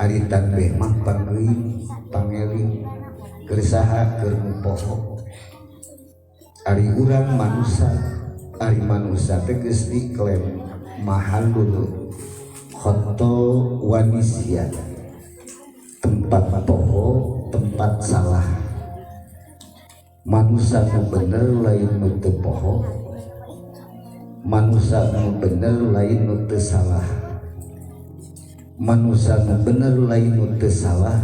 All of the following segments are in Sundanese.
ari tanbeh mah panggeuing pangeling kersaha keur poho ari urang manusia ari manusia teh geus diklaim mahallul khoto wanisya tempat poho tempat salah manusia nu bener lain nu teu poho manusia nu bener lain nu teu salah manusia nu bener lain nu teu salah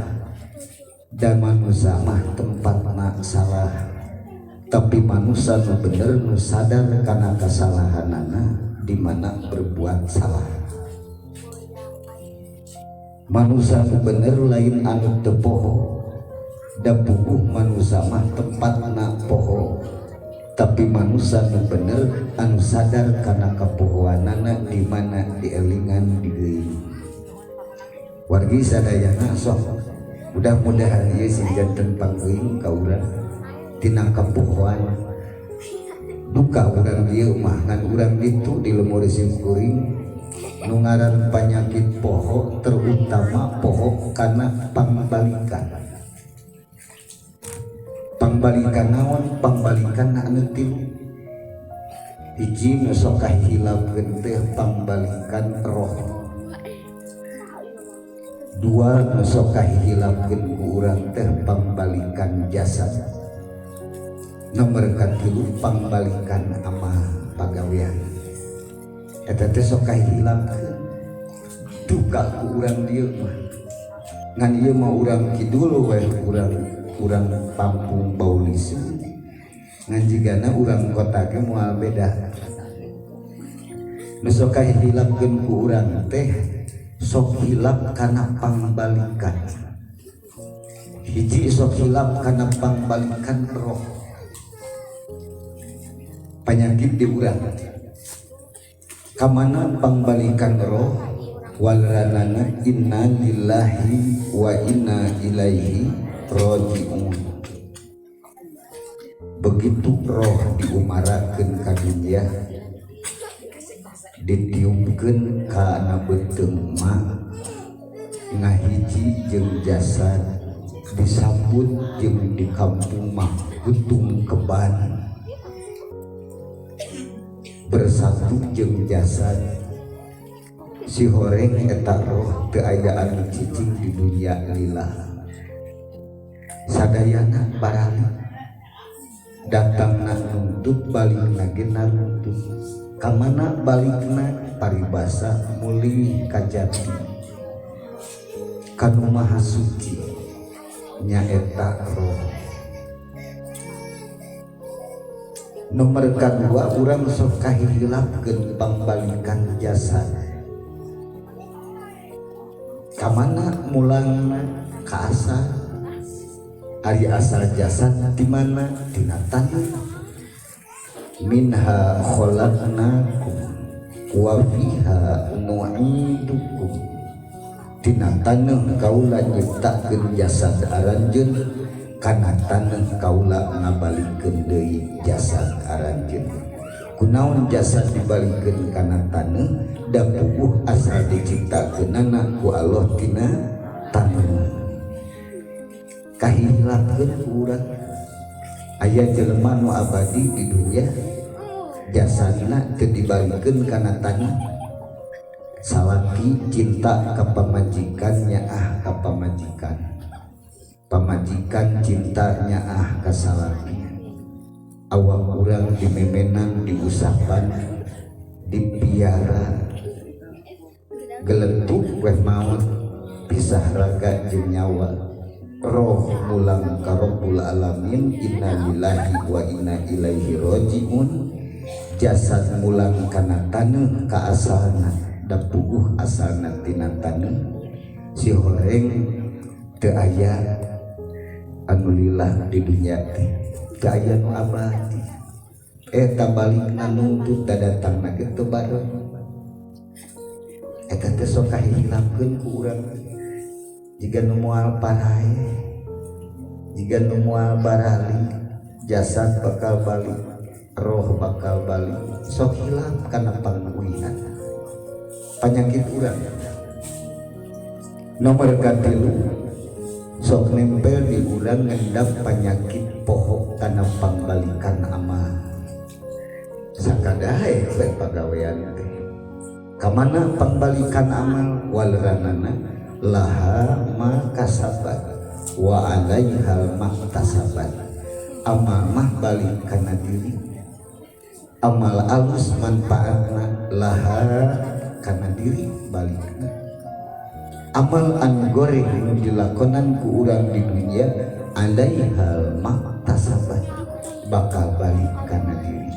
dan manusia mah tempatna salah tapi manusia nu bener nu sadar kana kasalahanana di mana berbuat salah manusia nu bener lain anu teu poho da puguh manusia mah tempatna poho tapi manusia nu bener anu sadar kana kapohoanana di mana dielingan di geuing wargi sadayana sok mudah-mudahan ieu sing janten panggeuing ka urang tina kapohoan duka urang ieu mah ngan urang ditu di lemur simkuring nu ngaran panyakit poho terutama poho kana pangbalikan naon pangbalikan na anu tilu hiji nu sok kahilapkeun teh pangbalikan roh dua nu sok kahilapkeun ku urang teh pangbalikan jasad nomor katilu pangbalikan amal pagawean eta teh sok kahilapkeun duka ku urang dieu mah ngan ieu mah urang kidul we urang Pampung Baulis ngan jigana urang kota ge moal beda nu sok kahilapkeun ku urang teh sok hilap kana pangbalikan hiji sok hilap kana pangbalikan roh penyakit di urang kamana pangbalikan roh walranana inna lillahi wa inna ilaihi raji'un begitu roh diumarakeun ka dunya ditiupkeun kana beuteung mah ngahiji jeung jasad disambut jeung di kampung mah gutung keban bersatu jeung jasad si horeng eta roh teu aya anu cicing di dunia lillah sadayana barali datangna nuntut balikna ge naruntut kamana balikna paribasa mulih ka jati kanu maha suci nyaeta roh nomor kadua urang sok kahilapkeun pangbalikan jasad kamana mulangna ka asal ari asal jasad di mana dina tanah minha khalaqnakum wa fiha nu'idukum tina taneuh kaula nyiptakeun jasad aranjeun kana taneuh kaula ngabalikeun deui jasad aranjeun kunaon jasad dibalikeun kana taneuh da puguh asal diciptakeunana ku Allah tina taneuh kahilapkeun urang aya jelema nu abadi di dunya jasadna teu dibalikeun kana taneuh salaki cinta ka pamajikan nyaah ka pamajikan pamajikan cinta nyaah ka salaki awak urang dimemenan diusapan dipiara geletuk weh maot pisah raga jeung nyawa roh mulang ka Rabbul Alamin inna lillahi wa inna ilaihi raji'un jasad mulang kana taneuh ka asalna da puguh asalna tina taneuh si horeng teu aya anu lillah di dunya teh teu aya nu abadi eta balikna nuntut dadatangna ge teu bareng eta teh sok kahilapkeun ku urang jika nu moal parae jika nu moal barali jasad bakal balik roh bakal balik sok hilap kana panguihan penyakit urang Nomor katilu sok nempel di urang ngendap penyakit poho karena pangbalikan amal sakadahe bae pagawean teh kamana pangbalikan amal walranana laha ma kasabat wa alaihal maktasabat amal mah balik kana diri amal alus manfaatna laha kana diri balikna amal anu goreng anu dilakonan ku urang di dunia alaihal maktasabat bakal balik kana diri